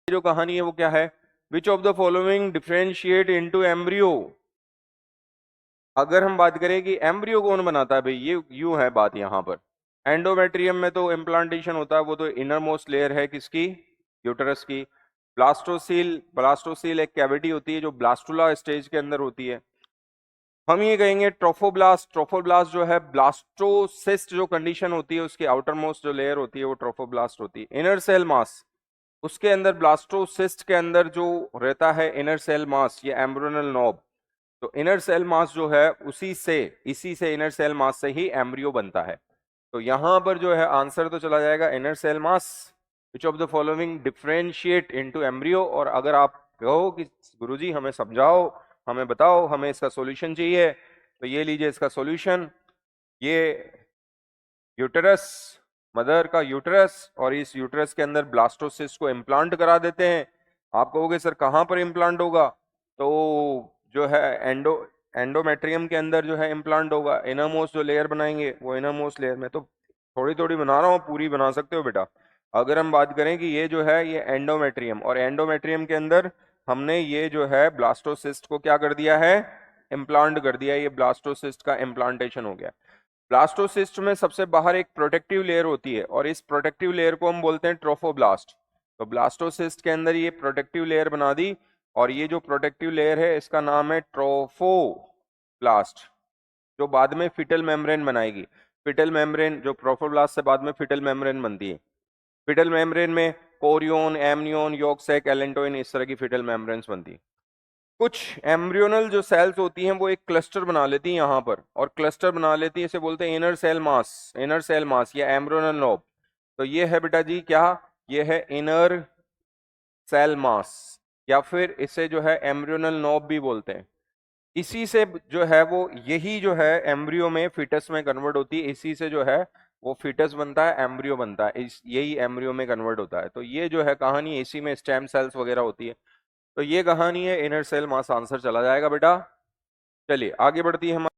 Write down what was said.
जो कहानी है वो क्या है, विच of the following differentiate into embryo. अगर हम बात करें कि एम्ब्रियो कौन बनाता है भाई, ये यूं है बात यहाँ पर। एंडोमेट्रियम में तो इम्प्लांटेशन होता है, वो तो इनर मोस्ट लेयर है किसकी, यूटरस की। ब्लास्टोसील, ब्लास्टोसील एक कैविटी होती है जो ब्लास्टुला स्टेज के अंदर होती है। हम ये कहेंगे ट्रोफोब्लास्ट, ट्रोफोब्लास्ट जो है ब्लास्टोसिस्ट जो कंडीशन होती है उसकी आउटर मोस्ट जो लेयर होती है वो ट्रोफोब्लास्ट होती है। इनर सेल मास, उसके अंदर ब्लास्टोसिस्ट के अंदर जो रहता है इनर सेल मास, ये एम्ब्रियोनल नॉब। तो इनर सेल मास जो है इसी से इनर सेल मास से ही एम्ब्रियो बनता है। तो यहां पर जो है आंसर तो चला जाएगा inner cell mass. Which of the following differentiate into embryo. और अगर आप कहो कि गुरुजी हमें समझाओ, हमें बताओ, हमें इसका सॉल्यूशन चाहिए, तो ये लीजिए इसका सॉल्यूशन। ये यूटेरस, मदर का यूटेरस, और इस यूटेरस के अंदर ब्लास्टोसिस्ट को इम्प्लांट करा देते हैं। आप कहोगे सर कहाँ पर इम्प्लांट होगा, तो जो है एंडोमेट्रियम के अंदर जो है इम्प्लांट होगा। इनरमोस्ट जो लेयर बनाएंगे वो इनरमोस्ट लेयर में, तो थोड़ी थोड़ी बना रहा हूँ, पूरी बना सकते हो बेटा। अगर हम बात करें कि ये जो है ये एंडोमेट्रियम, और एंडोमेट्रियम के अंदर हमने ये जो है ब्लास्टोसिस्ट को क्या कर दिया है, इम्प्लांट कर दिया। ये ब्लास्टोसिस्ट का इम्प्लांटेशन हो गया। ब्लास्टोसिस्ट में सबसे बाहर एक प्रोटेक्टिव लेयर होती है और इस प्रोटेक्टिव लेयर को हम बोलते हैं ट्रोफोब्लास्ट। तो ब्लास्टोसिस्ट के अंदर ये प्रोटेक्टिव लेयर बना दी, और ये जो प्रोटेक्टिव लेयर है इसका नाम है ट्रोफोब्लास्ट, जो बाद में फिटल मेम्ब्रेन बनाएगी। फिटल मेम्ब्रेन जो ट्रोफोब्लास्ट से बाद में फिटल मेम्ब्रेन बनती है। फिटल मेम्ब्रेन में chorion, amnion, yolk sac, allantois, इस तरह की फिटल मेम्ब्रेन्स बनती है। कुछ एम्ब्रियोनल जो सेल्स होती हैं वो एक क्लस्टर बना लेती हैं यहाँ पर, और क्लस्टर बना लेती है, इसे बोलते हैं inner cell mass. Inner cell mass या एम्ब्रियोनल नोब। तो ये है बेटा जी क्या, ये है इनर सेल मास, या फिर इसे जो है एम्ब्रियोनल नोब भी बोलते हैं। इसी से जो है वो, यही जो है एम्ब्रियो में फिटस में कन्वर्ट होती है। इसी से जो है वो फिटस बनता है, एम्ब्रियो बनता है, यही एम्ब्रियो में कन्वर्ट होता है। तो ये जो है कहानी, इसी में स्टेम सेल्स वगैरह होती है। तो ये कहानी है इनर सेल मास, आंसर चला जाएगा बेटा। चलिए आगे बढ़ती है हमारी